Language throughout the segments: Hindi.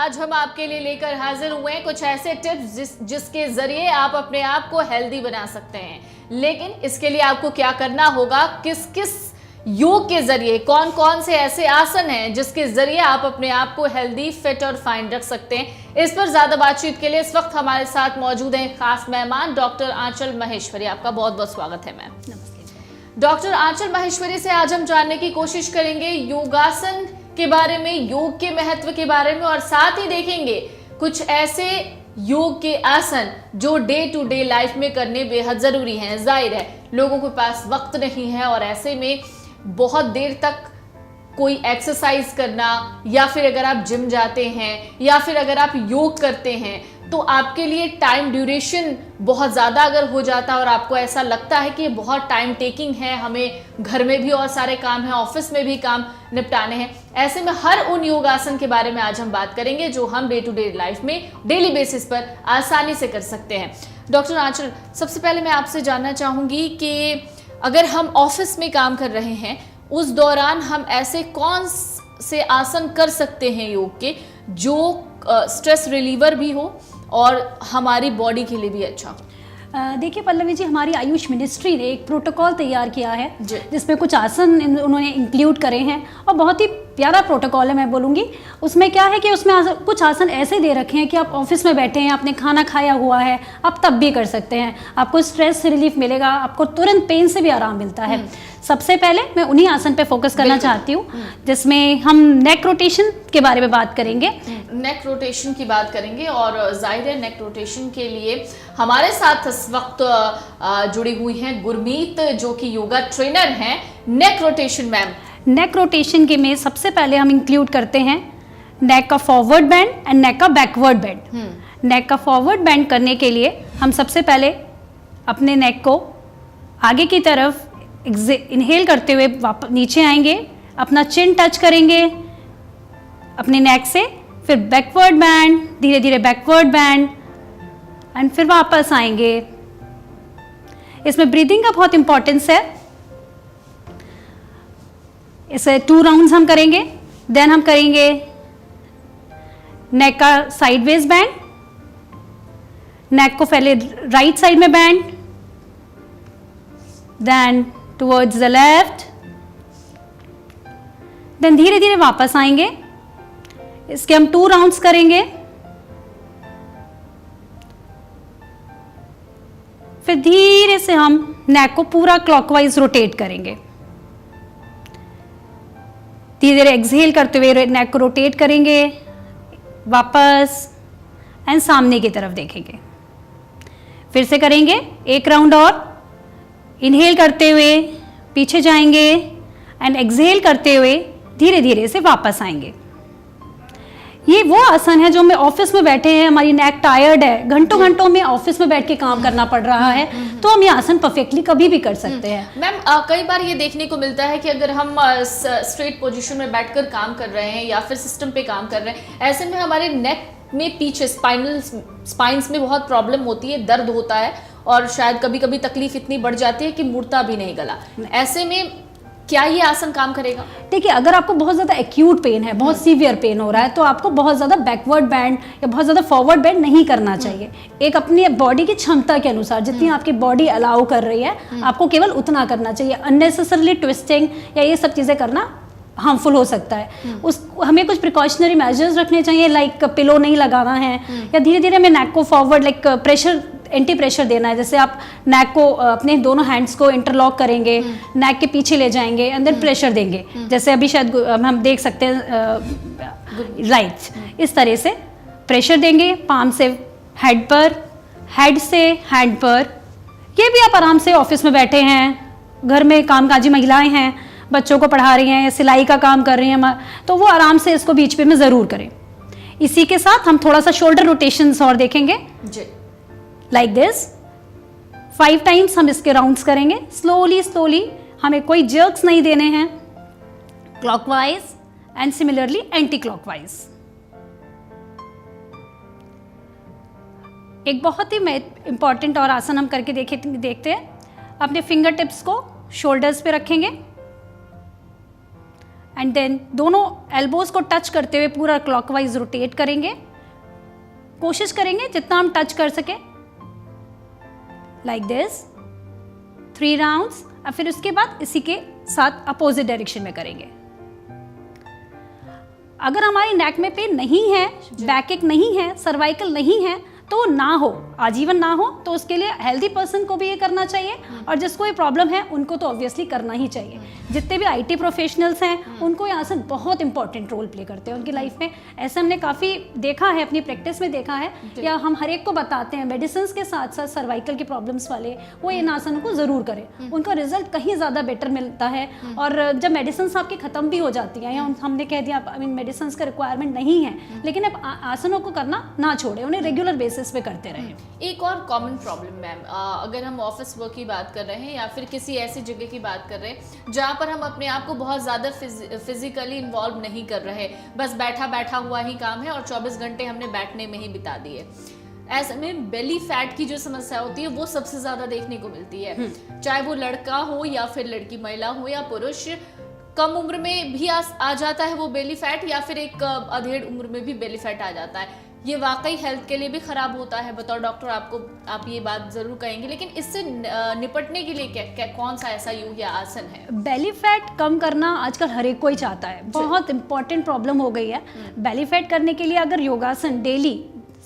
आज हम आपके लिए लेकर हाजिर हुए हैं कुछ ऐसे टिप्स जिसके जरिए आप अपने आप को हेल्दी बना सकते हैं। लेकिन इसके लिए आपको क्या करना होगा, किस किस योग के जरिए, कौन कौन से ऐसे आसन हैं जिसके जरिए आप अपने आप को हेल्दी, फिट और फाइन रख सकते हैं। इस पर ज्यादा बातचीत के लिए इस वक्त हमारे साथ मौजूद हैं खास मेहमान डॉक्टर आंचल महेश्वरी। आपका बहुत बहुत स्वागत है मैम। नमस्ते। डॉक्टर आंचल महेश्वरी से आज हम जानने की कोशिश करेंगे योगासन के बारे में, योग के महत्व के बारे में, और साथ ही देखेंगे कुछ ऐसे योग के आसन जो डे टू डे लाइफ में करने बेहद जरूरी हैं। जाहिर है लोगों के पास वक्त नहीं है और ऐसे में बहुत देर तक कोई एक्सरसाइज करना, या फिर अगर आप जिम जाते हैं या फिर अगर आप योग करते हैं तो आपके लिए टाइम ड्यूरेशन बहुत ज़्यादा अगर हो जाता है और आपको ऐसा लगता है कि ये बहुत टाइम टेकिंग है, हमें घर में भी और सारे काम हैं, ऑफिस में भी काम निपटाने हैं, ऐसे में हर उन योगासन के बारे में आज हम बात करेंगे जो हम डे टू डे लाइफ में डेली बेसिस पर आसानी से कर सकते हैं। डॉक्टर आंचल, सबसे पहले मैं आपसे जानना चाहूँगी कि अगर हम ऑफिस में काम कर रहे हैं उस दौरान हम ऐसे कौन से आसन कर सकते हैं योग के जो स्ट्रेस रिलीवर भी हो और हमारी बॉडी के लिए भी अच्छा हो? देखिए पल्लवी जी, हमारी आयुष मिनिस्ट्री ने एक प्रोटोकॉल तैयार किया है जिसमें कुछ आसन उन्होंने इंक्लूड करे हैं और बहुत ही प्यारा प्रोटोकॉल है मैं बोलूँगी। उसमें क्या है कि उसमें कुछ आसन ऐसे दे रखे हैं कि आप ऑफिस में बैठे हैं, आपने खाना खाया हुआ है, आप तब भी कर सकते हैं, आपको स्ट्रेस रिलीफ मिलेगा, आपको तुरंत पेन से भी आराम मिलता है। सबसे पहले मैं उन्हीं आसन पे फोकस करना चाहती हूँ जिसमें हम नेक रोटेशन के बारे में बात करेंगे। नेक रोटेशन की बात करेंगे और जाहिर है नेक रोटेशन के लिए हमारे साथ इस वक्त जुड़ी हुई हैं गुरमीत, जो कि योगा ट्रेनर हैं। Neck rotation ma'am, neck rotation के में सबसे पहले हम इंक्लूड करते हैं नेक का फॉरवर्ड बेंड एंड नेक का बैकवर्ड बेंड। नेक का फॉरवर्ड बेंड करने के लिए हम सबसे पहले अपने नेक को आगे की तरफ इनहेल करते हुए वापस नीचे आएंगे, अपना चिन टच करेंगे अपने नेक से, फिर बैकवर्ड बेंड, धीरे धीरे बैकवर्ड बेंड एंड फिर वापस आएंगे। इसमें ब्रीदिंग का बहुत इंपॉर्टेंस है। इसे 2 राउंड्स हम करेंगे। देन हम करेंगे नेक का साइडवेज बेंड, नेक को पहले राइट साइड में bend, then towards the left, then धीरे धीरे वापस आएंगे। इसके हम 2 राउंड्स करेंगे। फिर धीरे से हम नेक को पूरा क्लॉकवाइज रोटेट करेंगे। धीरे धीरे एक्सहेल करते हुए नेक को रोटेट करेंगे वापस एंड सामने की तरफ देखेंगे। फिर से करेंगे 1 राउंड और। इनहेल करते हुए पीछे जाएंगे एंड एक्सहेल करते हुए धीरे धीरे से वापस आएंगे। ये वो आसन है जो हमें ऑफिस में बैठे हैं, हमारी नेक टायर्ड है, घंटों घंटों में ऑफिस में बैठ के काम करना पड़ रहा है, तो हम ये आसन परफेक्टली कभी भी कर सकते हैं। मैम कई बार ये देखने को मिलता है कि अगर हम स्ट्रेट पोजीशन में बैठकर काम कर रहे हैं या फिर सिस्टम पे काम कर रहे हैं, ऐसे में हमारे नेक में पीछे स्पाइंस में बहुत प्रॉब्लम होती है, दर्द होता है और शायद कभी कभी तकलीफ इतनी बढ़ जाती है कि मुड़ता भी नहीं गला। ऐसे में क्या ये आसन काम करेगा? देखिए, अगर आपको बहुत ज़्यादा एक्यूट पेन है, बहुत सीवियर पेन हो रहा है, तो आपको बहुत ज़्यादा बैकवर्ड बैंड या बहुत ज़्यादा फॉरवर्ड बैंड नहीं करना चाहिए। एक अपनी बॉडी की क्षमता के अनुसार जितनी आपकी बॉडी अलाउ कर रही है आपको केवल उतना करना चाहिए। अननेसेसरली ट्विस्टिंग या ये सब चीज़ें करना हार्मफुल हो सकता है। हमें कुछ प्रिकॉशनरी मेजर्स रखने चाहिए, लाइक पिलो नहीं लगाना है, या धीरे धीरे हमें नेक को forward like pressure, anti pressure देना है। जैसे आप नेक को अपने दोनों हैंड्स को इंटरलॉक करेंगे, नेक के पीछे ले जाएंगे, अंदर प्रेशर देंगे, जैसे अभी शायद हम देख सकते हैं राइट। इस तरह से प्रेशर देंगे, पाम से हेड पर, हेड से हैंड पर। ये भी आप आराम से ऑफिस में बैठे हैं, घर में कामकाजी महिलाएं हैं, बच्चों को पढ़ा रही हैं या सिलाई का काम कर रही हैं, तो वो आराम से इसको बीच में ज़रूर करें। इसी के साथ हम थोड़ा सा शोल्डर रोटेशंस और देखेंगे लाइक दिस। 5 टाइम्स हम इसके राउंड्स करेंगे स्लोली स्लोली। हमें कोई जर्क्स नहीं देने हैं, clockwise and similarly anti clockwise. एक बहुत ही इंपॉर्टेंट और आसन हम करके देखते हैं। अपने फिंगर टिप्स को शोल्डर्स पे रखेंगे एंड देन दोनों एल्बोज को टच करते हुए पूरा क्लॉकवाइज रोटेट करेंगे, कोशिश करेंगे जितना हम टच कर सके, लाइक दिस 3 राउंड्स। और फिर उसके बाद इसी के साथ अपोजिट डायरेक्शन में करेंगे। अगर हमारी नेक में पेन नहीं है, बैक एक नहीं है, सर्वाइकल नहीं है, तो ना हो, आजीवन ना हो, तो उसके लिए हेल्दी पर्सन को भी ये करना चाहिए, और जिसको ये प्रॉब्लम है उनको तो ऑब्वियसली करना ही चाहिए। जितने भी आईटी प्रोफेशनल्स हैं उनको ये आसन बहुत इंपॉर्टेंट रोल प्ले करते हैं उनकी लाइफ में। ऐसे हमने काफ़ी देखा है, अपनी प्रैक्टिस में देखा है, या हम हर एक को बताते हैं मेडिसिन के साथ साथ सर्वाइकल के प्रॉब्लम्स वाले वो इन आसनों को ज़रूर करें, उनका रिजल्ट कहीं ज़्यादा बेटर मिलता है। और जब मेडिसिन आपकी ख़त्म भी हो जाती हैं या हमने कह दिया आई मीन मेडिसिन का रिक्वायरमेंट नहीं है, लेकिन अब आसनों को करना ना छोड़े, उन्हें रेगुलर बेसिस पे करते रहें। एक और कॉमन प्रॉब्लम मैम, अगर हम ऑफिस वर्क की बात कर रहे हैं या फिर किसी ऐसी जगह की बात कर रहे हैं जहाँ पर हम अपने आप को बहुत ज़्यादा फिजिकली इन्वॉल्व नहीं कर रहे, बस बैठा बैठा हुआ ही काम है और 24 घंटे हमने बैठने में ही बिता दिए, ऐसे में बेली फैट की जो समस्या होती है वो सबसे ज़्यादा देखने को मिलती है। चाहे वो लड़का हो या फिर लड़की, महिला हो या पुरुष, कम उम्र में भी आ जाता है वो बेली फैट, या फिर एक अधेड़ उम्र में भी बेली फैट आ जाता है। ये वाकई हेल्थ के लिए भी खराब होता है, बतौर डॉक्टर आप ये बात जरूर कहेंगे, लेकिन इससे निपटने के लिए क्या कौन सा ऐसा योग या आसन है? बेली फैट कम करना आजकल हर एक को ही चाहता है, बहुत इंपॉर्टेंट प्रॉब्लम हो गई है। बेली फैट करने के लिए अगर योगासन डेली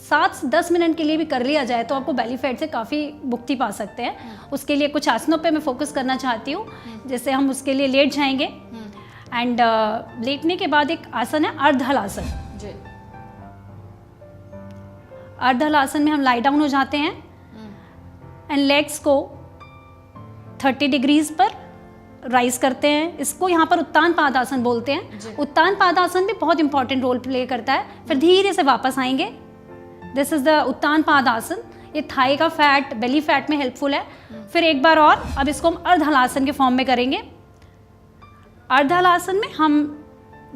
7 से 10 मिनट के लिए भी कर लिया जाए तो आपको बेली फैट से काफ़ी मुक्ति पा सकते हैं। उसके लिए कुछ आसनों पे मैं फोकस करना चाहती हूँ, जैसे हम उसके लिए लेट जाएंगे, एंड लेटने के बाद एक आसन है अर्धहलासन। अर्धहलासन में हम लाई डाउन हो जाते हैं एंड लेग्स को 30 डिग्रीज पर राइज करते हैं। इसको यहाँ पर उत्तान पादासन बोलते हैं। उत्तान पादासन भी बहुत इंपॉर्टेंट रोल प्ले करता है। फिर धीरे से वापस आएंगे, दिस इज द उत्तान पादासन। ये थाई का फैट, बेली फैट में हेल्पफुल है। फिर एक बार और, अब इसको हम अर्धहलासन के फॉर्म में करेंगे। अर्धहलासन में हम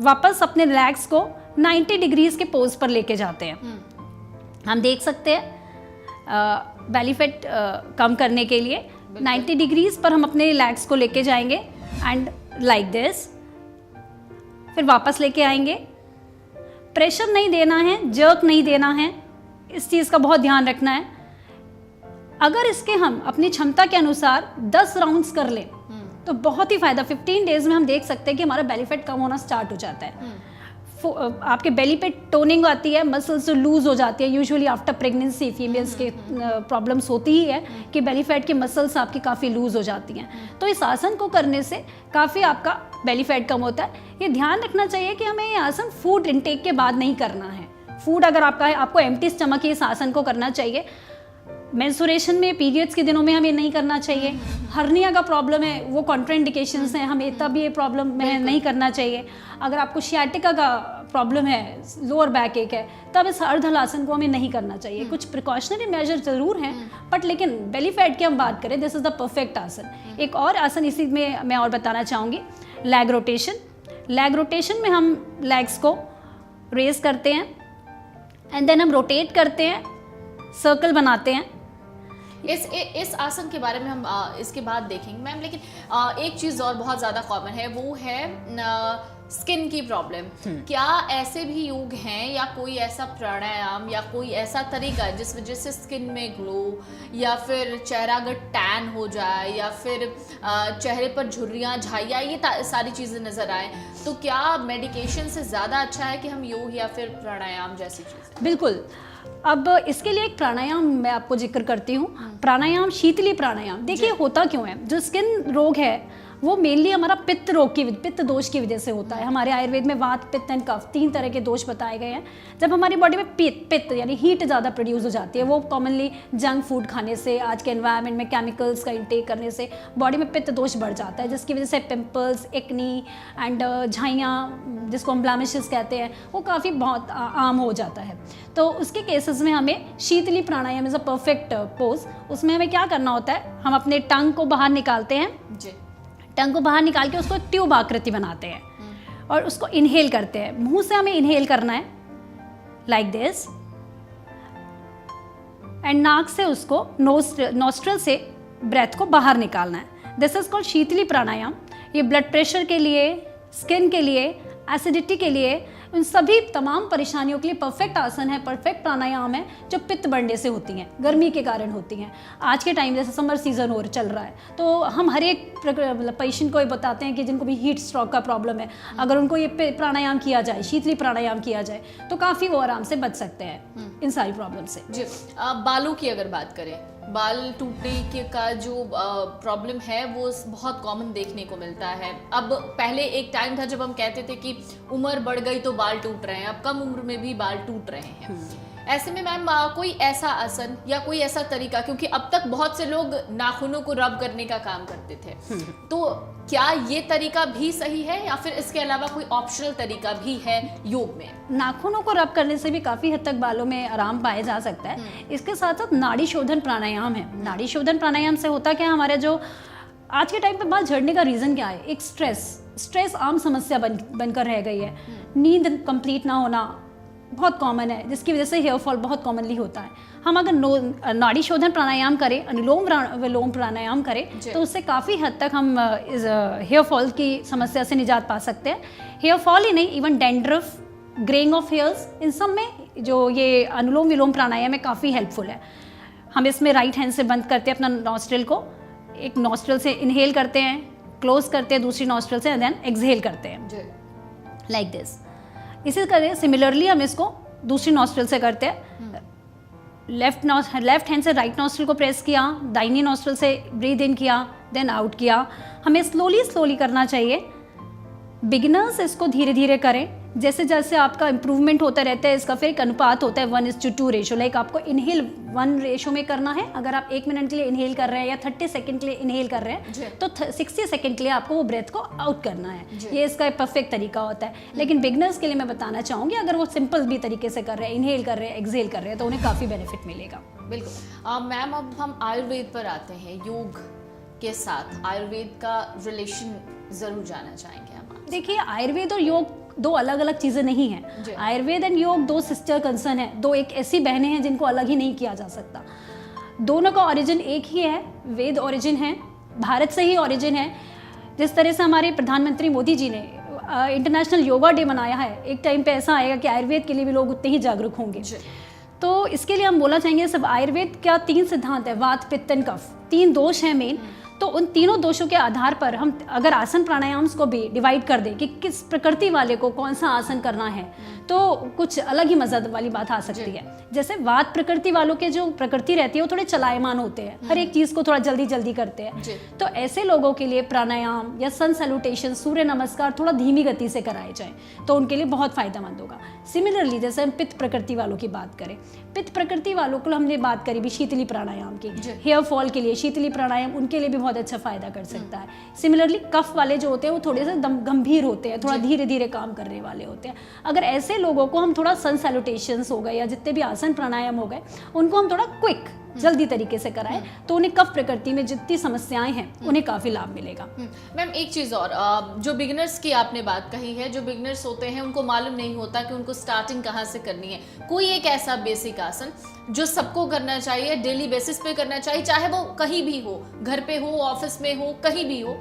वापस अपने लेग्स को 90 डिग्रीज के पोज पर लेके जाते हैं। हम देख सकते हैं बेली फैट कम करने के लिए 90 डिग्रीज पर हम अपने लेग्स को लेके जाएंगे एंड लाइक दिस। फिर वापस लेके आएंगे। प्रेशर नहीं देना है, जर्क नहीं देना है, इस चीज़ का बहुत ध्यान रखना है। अगर इसके हम अपनी क्षमता के अनुसार 10 राउंड्स कर लें तो बहुत ही फायदा। 15 डेज में हम देख सकते हैं कि हमारा बेली फैट कम होना स्टार्ट हो जाता है। आपके बेली पे टोनिंग आती है, मसल्स जो लूज हो जाती है। यूजुअली आफ्टर प्रेगनेंसी फीमेल्स के प्रॉब्लम्स होती ही है कि बेली फैट की मसल्स आपकी काफ़ी लूज हो जाती हैं। तो इस आसन को करने से काफ़ी आपका बेली फैट कम होता है। ये ध्यान रखना चाहिए कि हमें ये आसन फूड इनटेक के बाद नहीं करना है। फूड अगर आपका है, आपको एम्प्टी स्टमक ही इस आसन को करना चाहिए। मेंस्ट्रुएशन में, पीरियड्स के दिनों में हमें नहीं करना चाहिए। हर्निया का प्रॉब्लम है, वो कॉन्ट्राइंडिकेशंस हैं, हमें तब ये प्रॉब्लम में नहीं करना चाहिए। अगर आपको शियाटिका का प्रॉब्लम है, लोअर बैक एक है, तब इस अर्धहलासन को हमें नहीं करना चाहिए। कुछ प्रिकॉशनरी मेजर ज़रूर हैं, बट लेकिन बेली फैट की हम बात करें, दिस इज़ द परफेक्ट आसन। एक और आसन इसी में मैं और बताना चाहूँगी, लैग रोटेशन। लैग रोटेशन में हम लेग्स को रेज करते हैं एंड देन हम रोटेट करते हैं, सर्कल बनाते हैं। इस आसन के बारे में हम इसके बाद देखेंगे मैम, लेकिन एक चीज़ और बहुत ज़्यादा कॉमन है, वो है स्किन की प्रॉब्लम। क्या ऐसे भी योग हैं या कोई ऐसा प्राणायाम या कोई ऐसा तरीका है जिस वजह से स्किन में ग्लो या फिर चेहरा अगर टैन हो जाए या फिर चेहरे पर झुर्रियाँ, झाइयाँ, ये सारी चीज़ें नज़र आए, तो क्या मेडिकेशन से ज़्यादा अच्छा है कि हम योग या फिर प्राणायाम जैसी चीज़ें? बिल्कुल। अब इसके लिए एक प्राणायाम मैं आपको जिक्र करती हूँ। प्राणायाम, शीतली प्राणायाम। देखिए होता क्यों है, जो स्किन रोग है वो मेनली हमारा पित्त रोग की, पित्त दोष की वजह से होता है। हमारे आयुर्वेद में वात, पित्त एंड कफ 3 तरह के दोष बताए गए हैं। जब हमारी बॉडी में पित्त यानी हीट ज़्यादा प्रोड्यूस हो जाती है, वो कॉमनली जंक फूड खाने से, आज के एनवायरनमेंट में केमिकल्स का इंटेक करने से बॉडी में पित्त दोष बढ़ जाता है, जिसकी वजह से पिंपल्स, एक्नी एंड झाइयाँ, जिसको हम ब्लैमिशेस कहते हैं, वो काफ़ी बहुत आम हो जाता है। तो उसके केसेस में हमें शीतली प्राणायाम इज़ अ परफेक्ट पोज। उसमें हमें क्या करना होता है, हम अपने टंग को बाहर निकालते हैं जी। टंग को बाहर निकाल के उसको एक ट्यूब आकृति बनाते हैं और उसको इनहेल करते हैं। मुंह से हमें इनहेल करना है लाइक दिस, एंड नाक से उसको नोस्ट्रल से ब्रेथ को बाहर निकालना है। दिस इज कॉल्ड शीतली प्राणायाम। ये ब्लड प्रेशर के लिए, स्किन के लिए, एसिडिटी के लिए, उन सभी तमाम परेशानियों के लिए परफेक्ट आसन है, परफेक्ट प्राणायाम है जो पित्त बढ़ने से होती हैं, गर्मी के कारण होती हैं। आज के टाइम जैसे समर सीजन हो चल रहा है, तो हम हर एक मतलब पेशेंट को ये बताते हैं कि जिनको भी हीट स्ट्रोक का प्रॉब्लम है, अगर उनको ये प्राणायाम किया जाए, शीतली प्राणायाम किया जाए, तो काफ़ी वो आराम से बच सकते हैं इन सारी प्रॉब्लम से। जी, बालों की अगर बात करें, बाल टूटने के का जो प्रॉब्लम है वो बहुत कॉमन देखने को मिलता है। अब पहले एक टाइम था जब हम कहते थे कि उम्र बढ़ गई तो बाल टूट रहे हैं, अब कम उम्र में भी बाल टूट रहे हैं। ऐसे में मैम कोई ऐसा आसन या कोई ऐसा तरीका, क्योंकि अब तक बहुत से लोग नाखूनों को रब करने का काम करते थे, तो क्या ये तरीका भी सही है या फिर इसके अलावा कोई ऑप्शनल तरीका भी है योग में? नाखूनों को रब करने से भी काफ़ी हद तक बालों में आराम पाया जा सकता है। इसके साथ साथ नाड़ी शोधन प्राणायाम है। नाड़ी शोधन प्राणायाम से होता क्या, हमारे जो आज के टाइम पे बाल झड़ने का रीज़न क्या है? एक स्ट्रेस आम समस्या बनकर रह गई है। नींद कंप्लीट ना होना बहुत कॉमन है, जिसकी वजह से हेयर फॉल बहुत कॉमनली होता है। हम अगर नाड़ी शोधन प्राणायाम करें, अनुलोम विलोम प्राणायाम करें, तो उससे काफ़ी हद तक हम इस हेयर फॉल की समस्या से निजात पा सकते हैं। हेयर फॉल ही नहीं, even dandruff, greying of hairs, इन सब में जो ये अनुलोम विलोम प्राणायाम है काफ़ी हेल्पफुल है। हम इसमें राइट हैंड से बंद करते हैं अपना नॉस्ट्रिल को, एक नॉस्ट्रिल से इनहेल करते हैं, क्लोज करते हैं दूसरी नॉस्ट्रिल से, एंड देन एक्सहेल करते हैं लाइक दिस। इसी तरह सिमिलरली हम इसको दूसरी नॉस्ट्रिल से करते हैं। लेफ्ट हैंड से राइट नॉस्ट्रिल को प्रेस किया, दाहिनी नॉस्ट्रिल से ब्रीद इन किया, देन आउट किया। हमें स्लोली करना चाहिए। बिगिनर्स इसको धीरे धीरे करें, जैसे जैसे आपका इंप्रूवमेंट होता रहता है इसका फिर एक अनुपात होता है 1:2 रेशो। लाइक आपको इनहेल 1 रेशो में करना है। अगर आप 1 मिनट के लिए इनहेल कर रहे हैं या 30 सेकंड के लिए इनहेल कर रहे हैं, तो 60 सेकंड के लिए आपको वो ब्रेथ को आउट करना है। ये इसका एक परफेक्ट तरीका होता है। लेकिन बिगनर्स के लिए मैं बताना चाहूँगी, अगर वो सिंपल भी तरीके से कर रहे हैं, इनहेल कर रहे हैं, एक्सहेल कर रहे हैं, तो उन्हें काफ़ी बेनिफिट मिलेगा। बिल्कुल। मैम, अब हम आयुर्वेद पर आते हैं। योग के साथ आयुर्वेद का रिलेशन ज़रूर जानना चाहेंगे हम। देखिए, आयुर्वेद और योग दो अलग अलग चीज़ें नहीं हैं। आयुर्वेद एंड योग दो सिस्टर कंसर्न है, दो एक ऐसी बहनें हैं जिनको अलग ही नहीं किया जा सकता। दोनों का ओरिजिन एक ही है, वेद ओरिजिन है, भारत से ही ओरिजिन है। जिस तरह से हमारे प्रधानमंत्री मोदी जी ने इंटरनेशनल योगा डे मनाया है, एक टाइम पे ऐसा आएगा कि आयुर्वेद के लिए भी लोग उतने ही जागरूक होंगे। तो इसके लिए हम बोलना चाहेंगे, सब आयुर्वेद क्या 3 सिद्धांत है, वात पित्त कफ, 3 दोष हैं मेन। तो उन तीनों दोषों के आधार पर हम अगर आसन प्राणायाम को भी डिवाइड कर दें कि किस प्रकृति वाले को कौन सा आसन करना है, तो कुछ अलग ही मजा वाली बात आ सकती है। जैसे वात प्रकृति वालों के जो प्रकृति रहती है वो थोड़े चलायमान होते हैं, हर एक चीज़ को थोड़ा जल्दी जल्दी करते हैं। तो ऐसे लोगों के लिए प्राणायाम या सन सैल्यूटेशन, सूर्य नमस्कार थोड़ा धीमी गति से कराए जाएं, तो उनके लिए बहुत फायदेमंद होगा। सिमिलरली जैसे हम पित्त प्रकृति वालों की बात करें, पित्त प्रकृति वालों को हमने बात करी भी शीतली प्राणायाम की, हेयर फॉल के लिए शीतली प्राणायाम उनके लिए भी बहुत अच्छा फायदा कर सकता है। सिमिलरली कफ वाले जो होते हैं वो थोड़े से गंभीर होते हैं, थोड़ा धीरे धीरे काम करने वाले होते हैं। अगर ऐसे लोगों को हम थोड़ा सन सैल्यूटेशंस हो गए या जितने भी आसन प्राणायाम हो गए, उनको हम थोड़ा क्विक जल्दी तरीके से कराएं, तो उन्हें कफ प्रकृति में जितनी समस्याएं हैं उन्हें काफी लाभ मिलेगा। मैम, एक चीज और, जो बिगिनर्स की आपने बात कही है, जो बिगिनर्स होते हैं उनको मालूम नहीं होता कि उनको स्टार्टिंग कहाँ से करनी है। कोई एक ऐसा बेसिक आसन जो सबको करना चाहिए, डेली बेसिस पे करना चाहिए, चाहे वो कहीं भी हो, घर पे हो, ऑफिस में हो, कहीं भी हो,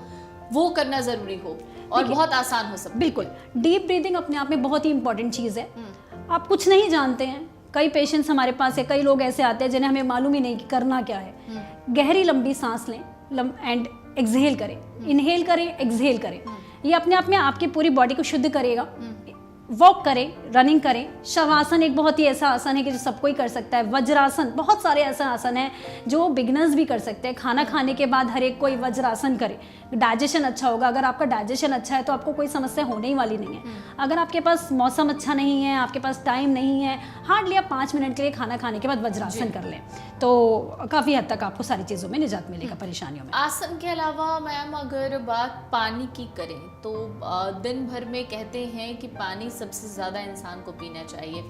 वो करना जरूरी हो और बहुत आसान हो सकता है? बिल्कुल, डीप ब्रीदिंग अपने आप में बहुत ही इंपॉर्टेंट चीज़ है। आप कुछ नहीं जानते हैं, कई पेशेंट्स हमारे पास है, कई लोग ऐसे आते हैं जिन्हें हमें मालूम ही नहीं कि करना क्या है। गहरी लंबी सांस लें एंड एक्सहेल करें, इनहेल करें, एक्सहेल करें। ये अपने आप में आपकी पूरी बॉडी को शुद्ध करेगा। वॉक करें, रनिंग करें। शवासन एक बहुत ही ऐसा आसन है कि जो सबको ही कर सकता है। वज्रासन, बहुत सारे ऐसे आसन हैं जो बिगिनर्स भी कर सकते हैं। खाना खाने के बाद हर एक कोई वज्रासन करे, डाइजेशन अच्छा होगा। अगर आपका डाइजेशन अच्छा है तो आपको कोई समस्या होने ही वाली नहीं है। अगर आपके पास मौसम अच्छा नहीं है, आपके पास टाइम नहीं है, हार्डली आप 5 मिनट के लिए खाना खाने के बाद वज्रासन कर लें, तो काफ़ी हद तक आपको सारी चीज़ों में निजात मिलेगा, परेशानियों में। आसन के अलावा मैम अगर बात पानी की करें तो दिन भर में कहते हैं कि पानी सबसे ज़्यादा इंसान को पीना चाहिए।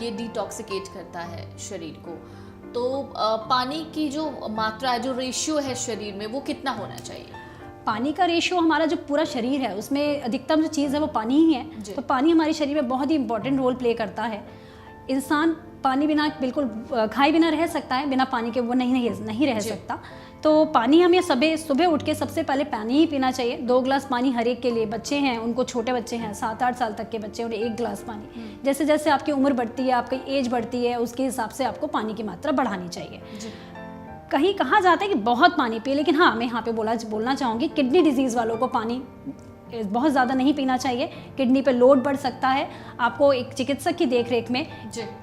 ये डिटॉक्सिकेट करता है शरीर को। तो पानी की जो मात्रा है, जो रेशियो है शरीर में, वो कितना होना चाहिए? पानी का रेशियो, हमारा जो पूरा शरीर है उसमें अधिकतम जो चीज़ है वो पानी ही है। तो पानी हमारे शरीर में बहुत ही इंपॉर्टेंट रोल प्ले करता है। इंसान पानी बिना बिल्कुल खाए बिना रह सकता है, बिना पानी के वो नहीं रह सकता। तो पानी हमें सुबह उठ के सबसे पहले पानी ही पीना चाहिए। 2 गिलास पानी हर एक के लिए, बच्चे हैं उनको, छोटे बच्चे हैं 7-8 साल तक के बच्चे उन्हें 1 गिलास पानी। जैसे जैसे आपकी उम्र बढ़ती है, आपकी एज बढ़ती है, उसके हिसाब से आपको पानी की मात्रा बढ़ानी चाहिए। कहीं कहा जाता है कि बहुत पानी पिए, लेकिन हाँ मैं यहाँ पे बोलना चाहूँगी किडनी डिजीज़ वालों को पानी बहुत ज़्यादा नहीं पीना चाहिए। किडनी पे लोड बढ़ सकता है। आपको एक चिकित्सक की देखरेख में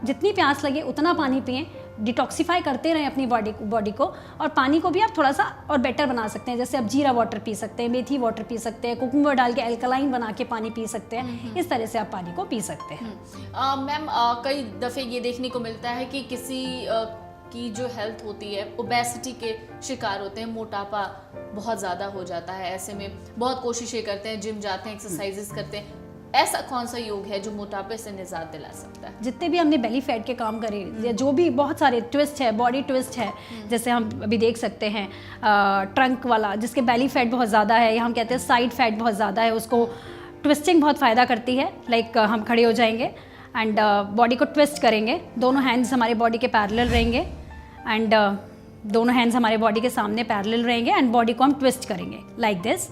जितनी प्यास लगे उतना पानी पिएं, डिटॉक्सिफाई करते रहें अपनी बॉडी को। और पानी को भी आप थोड़ा सा और बेटर बना सकते हैं, जैसे आप जीरा वाटर पी सकते हैं, मेथी वाटर पी सकते हैं, कुकुम्बर डाल के अल्कलाइन बना के पानी पी सकते हैं। इस तरह से आप पानी को पी सकते हैं। मैम कई दफ़े ये देखने को मिलता है कि किसी की जो हेल्थ होती है ओबेसिटी के शिकार होते हैं, मोटापा बहुत ज़्यादा हो जाता है। ऐसे में बहुत कोशिशें करते हैं, जिम जाते हैं, एक्सरसाइजेस करते हैं। ऐसा कौन सा योग है जो मोटापे से निजात दिला सकता है? जितने भी हमने बेली फैट के काम करे या जो भी बहुत सारे ट्विस्ट है, बॉडी ट्विस्ट है, जैसे हम अभी देख सकते हैं ट्रंक वाला जिसके बेली फैट बहुत ज़्यादा है, या हम कहते हैं साइड फैट बहुत ज़्यादा है, उसको ट्विस्टिंग बहुत फ़ायदा करती है। लाइक हम खड़े हो जाएंगे एंड बॉडी को ट्विस्ट करेंगे, दोनों हैंड्स हमारे बॉडी के पैरेलल रहेंगे एंड दोनों हैंड्स हमारे बॉडी के सामने पैरेलल रहेंगे एंड बॉडी को हम ट्विस्ट करेंगे लाइक दिस।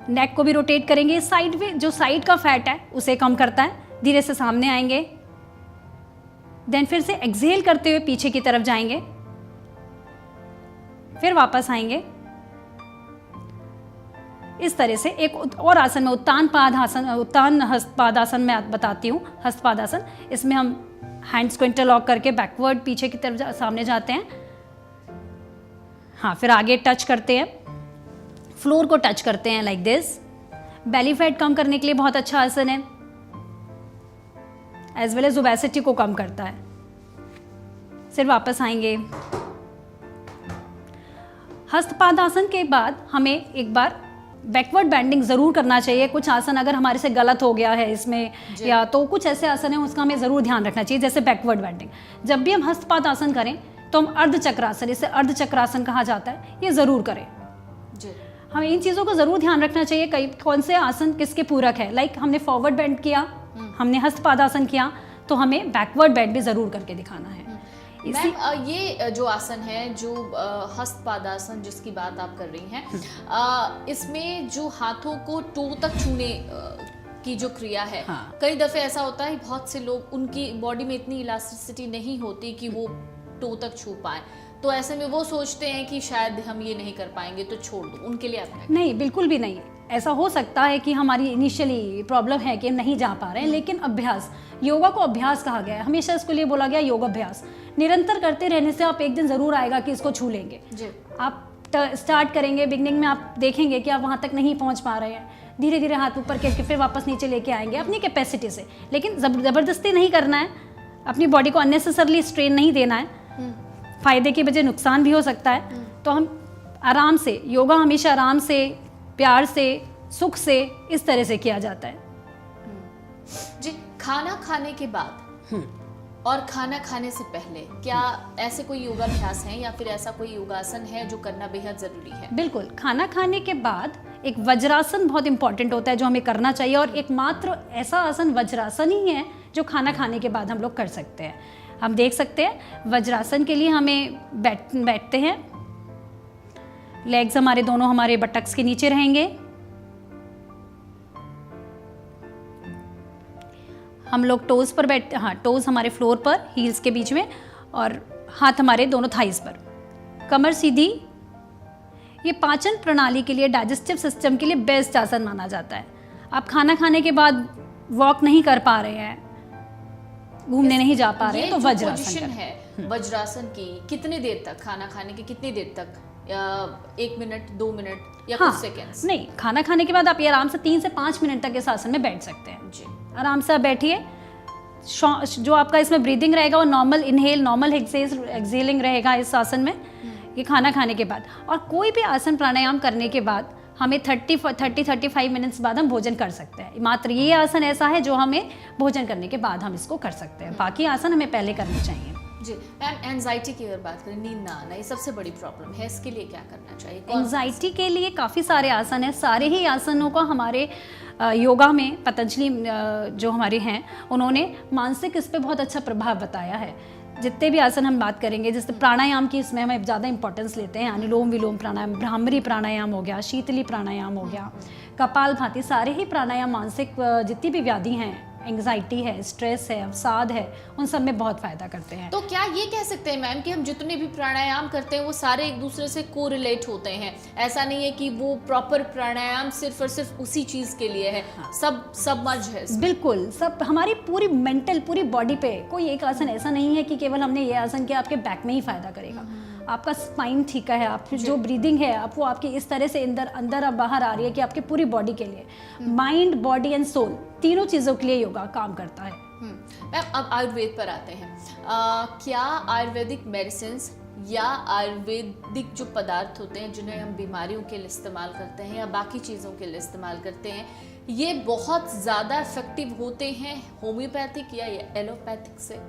नेक को भी रोटेट करेंगे। साइड में जो साइड का फैट है उसे कम करता है। धीरे से सामने आएंगे, देन फिर से एक्सहेल करते हुए पीछे की तरफ जाएंगे, फिर वापस आएंगे। इस तरह से एक और आसन में उत्तान हस्तपादासन में बताती हूँ। हस्तपादासन, इसमें हम हैंड्स को इंटरलॉक करके बैकवर्ड पीछे की तरफ सामने जाते हैं। हाँ, फिर आगे टच करते हैं, फ्लोर को टच करते हैं लाइक दिस। बेली फैट कम करने के लिए बहुत अच्छा आसन है, एज वेल एज ओबेसिटी को कम करता है। फिर वापस आएंगे। हस्तपादासन के बाद हमें एक बार बैकवर्ड बेंडिंग ज़रूर करना चाहिए। कुछ आसन अगर हमारे से गलत हो गया है इसमें, या तो कुछ ऐसे आसन है उसका हमें ज़रूर ध्यान रखना चाहिए, जैसे बैकवर्ड बेंडिंग। जब भी हम हस्तपादासन करें तो हम अर्धचक्रासन, इसे अर्धचक्रासन कहा जाता है, ये ज़रूर करें। हमें इन चीज़ों को ज़रूर ध्यान रखना चाहिए कौन से आसन किसके पूरक है। लाइक हमने फॉरवर्ड बेंड किया, हमने हस्तपादासन किया, तो हमें बैकवर्ड बेंड भी ज़रूर करके दिखाना है। मैम ये जो आसन है, जो हस्तपादासन जिसकी बात आप कर रही हैं, इसमें जो हाथों को टो तक छूने की जो क्रिया है, कई दफ़े ऐसा होता है बहुत से लोग, उनकी बॉडी में इतनी इलास्टिसिटी नहीं होती कि वो टो तक छू पाए, तो ऐसे में वो सोचते हैं कि शायद हम ये नहीं कर पाएंगे तो छोड़ दो। उनके लिए आप नहीं, बिल्कुल भी नहीं। ऐसा हो सकता है कि हमारी इनिशियली प्रॉब्लम है कि हम नहीं जा पा रहे हैं, लेकिन अभ्यास, योगा को अभ्यास कहा गया है, हमेशा इसके लिए बोला गया योग अभ्यास। निरंतर करते रहने से आप एक दिन ज़रूर आएगा कि इसको छू लेंगे। आप स्टार्ट करेंगे, बिगनिंग में आप देखेंगे कि आप वहाँ तक नहीं पहुँच पा रहे हैं, धीरे धीरे हाथ ऊपर करके फिर वापस नीचे लेके आएंगे अपनी कैपेसिटी से। लेकिन ज़बरदस्ती नहीं करना है, अपनी बॉडी को अननेसेसरली स्ट्रेन नहीं देना है, फ़ायदे की बजाय नुकसान भी हो सकता है। तो हम आराम से, योगा हमेशा आराम से, प्यार से, सुख से, इस तरह से किया जाता है। जी, खाना खाने के बाद और खाना खाने से पहले क्या ऐसे कोई योगाभ्यास हैं या फिर ऐसा कोई योगासन है जो करना बेहद ज़रूरी है? बिल्कुल, खाना खाने के बाद एक वज्रासन बहुत इंपॉर्टेंट होता है जो हमें करना चाहिए, और एकमात्र ऐसा आसन वज्रासन ही है जो खाना खाने के बाद हम लोग कर सकते हैं। हम देख सकते हैं वज्रासन के लिए हमें बैठते हैं, लेग्स हमारे दोनों हमारे बटक्स के नीचे रहेंगे, हम लोग टोज पर बैठते, हाँ टोज हमारे फ्लोर पर, हील्स के बीच में, और हाथ हमारे दोनों थाइस पर, कमर सीधी। ये पाचन प्रणाली के लिए, डाइजेस्टिव सिस्टम के लिए बेस्ट आसन माना जाता है। आप खाना खाने के बाद वॉक नहीं कर पा रहे हैं, घूमने नहीं जा पा रहे हैं, तो वज्रासन है। वज्रासन की कितने देर तक, खाना खाने के कितनी देर तक, 1 मिनट 2 मिनट या कुछ सेकेंड्स? नहीं, खाना खाने के बाद आप ये आराम से 3 से 5 मिनट तक इस आसन में बैठ सकते हैं। जी, आराम से आप बैठिए। जो आपका इसमें ब्रीदिंग रहेगा वो नॉर्मल इनहेल, नॉर्मल एक्सहेलिंग रहेगा इस आसन में, ये खाना खाने के बाद। और कोई भी आसन प्राणायाम करने के बाद हमें 30-35 मिनट्स बाद हम भोजन कर सकते हैं। मात्र ये आसन ऐसा है जो हमें भोजन करने के बाद हम इसको कर सकते हैं, बाकी आसन हमें पहले करने चाहिए। जी मैम, एंजाइटी की अगर बात करें, नींद ना आना, ये सबसे बड़ी प्रॉब्लम है, इसके लिए क्या करना चाहिए? एंजाइटी के लिए काफ़ी सारे आसन हैं, सारे ही आसनों का हमारे योगा में पतंजलि जो हमारे हैं उन्होंने मानसिक इस पे बहुत अच्छा प्रभाव बताया है। जितने भी आसन हम बात करेंगे, जैसे प्राणायाम की इसमें हम ज़्यादा इंपॉर्टेंस लेते हैं, अनुलोम विलोम प्राणायाम, भ्रामरी प्राणायाम हो गया, शीतली प्राणायाम हो गया, कपालभाति, सारे ही प्राणायाम मानसिक जितनी भी व्याधि हैं, एंग्जाइटी है, स्ट्रेस है, अवसाद है, उन सब में बहुत फ़ायदा करते हैं। तो क्या ये कह सकते हैं मैम कि हम जितने भी प्राणायाम करते हैं वो सारे एक दूसरे से कोरिलेट होते हैं? ऐसा नहीं है कि वो प्रॉपर प्राणायाम सिर्फ और सिर्फ उसी चीज़ के लिए है, सब मर्ज है इसमें। बिल्कुल, सब हमारी पूरी मेंटल, पूरी बॉडी पे कोई एक आसन ऐसा नहीं है कि केवल हमने ये आसन किया आपके बैक में ही फ़ायदा करेगा। आपका स्पाइन ठीक है, आपकी जो ब्रीदिंग है आप वो आपकी इस तरह से अंदर अब बाहर आ रही है कि आपकी पूरी बॉडी के लिए, माइंड, बॉडी एंड सोल, तीनों चीज़ों के लिए योगा काम करता है। मैम अब आयुर्वेद पर आते हैं। क्या आयुर्वेदिक मेडिसिन या आयुर्वेदिक जो पदार्थ होते हैं जिन्हें हम बीमारियों के लिए इस्तेमाल करते हैं या बाकी चीज़ों के लिए इस्तेमाल करते हैं, ये बहुत ज़्यादा इफेक्टिव होते हैं होम्योपैथिक या एलोपैथिक से?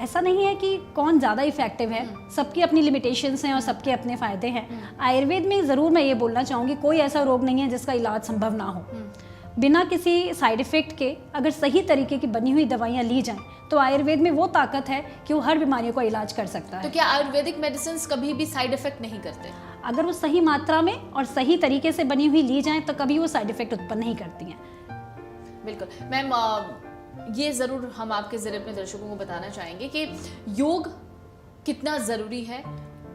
ऐसा नहीं है कि कौन ज़्यादा इफेक्टिव है, सबकी अपनी लिमिटेशंस हैं और सबके अपने फ़ायदे हैं। आयुर्वेद में ज़रूर मैं ये बोलना चाहूँगी, कोई ऐसा रोग नहीं है जिसका इलाज संभव ना हो। बिना किसी साइड इफ़ेक्ट के अगर सही तरीके की बनी हुई दवाइयाँ ली जाएं तो आयुर्वेद में वो ताकत है कि वो हर बीमारियों का इलाज कर सकता है। तो क्या आयुर्वेदिक मेडिसिन कभी भी साइड इफेक्ट नहीं करते? अगर वो सही मात्रा में और सही तरीके से बनी हुई ली जाएं तो कभी वो साइड इफ़ेक्ट उत्पन्न नहीं करती हैं। बिल्कुल मैम, ये ज़रूर हम आपके ज़रिए अपने दर्शकों को बताना चाहेंगे कि योग कितना ज़रूरी है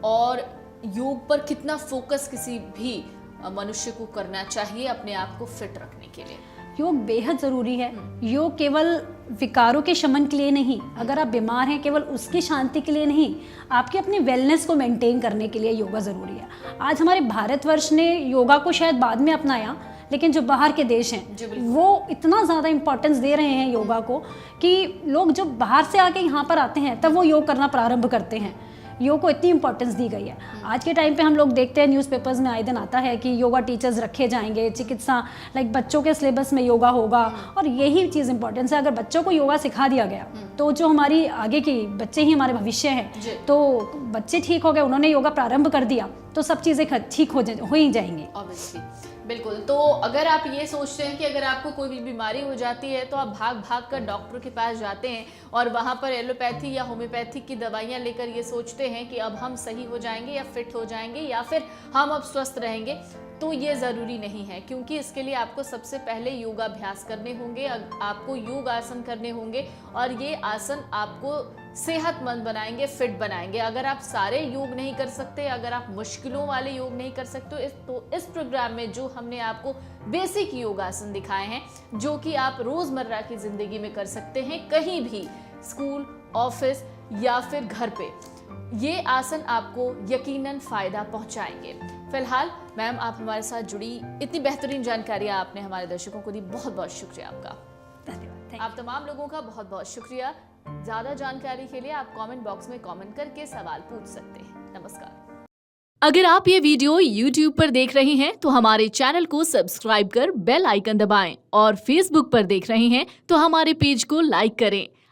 और योग पर कितना फोकस किसी भी मनुष्य को करना चाहिए अपने आप को फिट रखने के लिए। योग बेहद ज़रूरी है। योग केवल विकारों के शमन के लिए नहीं, अगर आप बीमार हैं केवल उसकी शांति के लिए नहीं, आपके अपने वेलनेस को मेंटेन करने के लिए योगा ज़रूरी है। आज हमारे भारतवर्ष ने योगा को शायद बाद में अपनाया, लेकिन जो बाहर के देश हैं वो इतना ज़्यादा इम्पोर्टेंस दे रहे हैं योगा को कि लोग जो बाहर से आके यहाँ पर आते हैं तब वो योग करना प्रारंभ करते हैं। योग को इतनी इंपॉर्टेंस दी गई है। आज के टाइम पे हम लोग देखते हैं न्यूज़पेपर्स में आए दिन आता है कि योगा टीचर्स रखे जाएंगे, चिकित्सा बच्चों के सिलेबस में योगा होगा, और यही चीज़ इंपॉर्टेंस है। अगर बच्चों को योगा सिखा दिया गया तो जो हमारी आगे की बच्चे ही हमारे भविष्य हैं, तो बच्चे ठीक हो गए, उन्होंने योगा प्रारंभ कर दिया तो सब चीज़ें ठीक हो ही जाएंगी। ऑब्वियसली, बिल्कुल। तो अगर आप ये सोचते हैं कि अगर आपको कोई भी बीमारी हो जाती है तो आप भाग कर डॉक्टर के पास जाते हैं और वहाँ पर एलोपैथी या होम्योपैथिक की दवाइयाँ लेकर ये सोचते हैं कि अब हम सही हो जाएंगे या फिट हो जाएंगे या फिर हम अब स्वस्थ रहेंगे, तो ये ज़रूरी नहीं है, क्योंकि इसके लिए आपको सबसे पहले योगाभ्यास करने होंगे, आपको योग आसन करने होंगे और ये आसन आपको सेहतमंद बनाएंगे, फिट बनाएंगे। अगर आप सारे योग नहीं कर सकते, अगर आप मुश्किलों वाले योग नहीं कर सकते तो इस प्रोग्राम में जो हमने आपको बेसिक योगासन दिखाए हैं जो कि आप रोज़मर्रा की ज़िंदगी में कर सकते हैं, कहीं भी, स्कूल, ऑफिस या फिर घर पे, ये आसन आपको यकीनन फ़ायदा पहुंचाएंगे। फिलहाल मैम, आप हमारे साथ जुड़ी, इतनी बेहतरीन जानकारी आपने हमारे दर्शकों को दी, बहुत बहुत शुक्रिया आपका। धन्यवाद। आप तमाम लोगों का बहुत बहुत शुक्रिया। ज़्यादा जानकारी के लिए आप कमेंट बॉक्स में कमेंट करके सवाल पूछ सकते हैं। नमस्कार। अगर आप ये वीडियो YouTube पर देख रहे हैं तो हमारे चैनल को सब्सक्राइब कर बेल आइकन दबाएं और Facebook पर देख रहे हैं तो हमारे पेज को लाइक करें।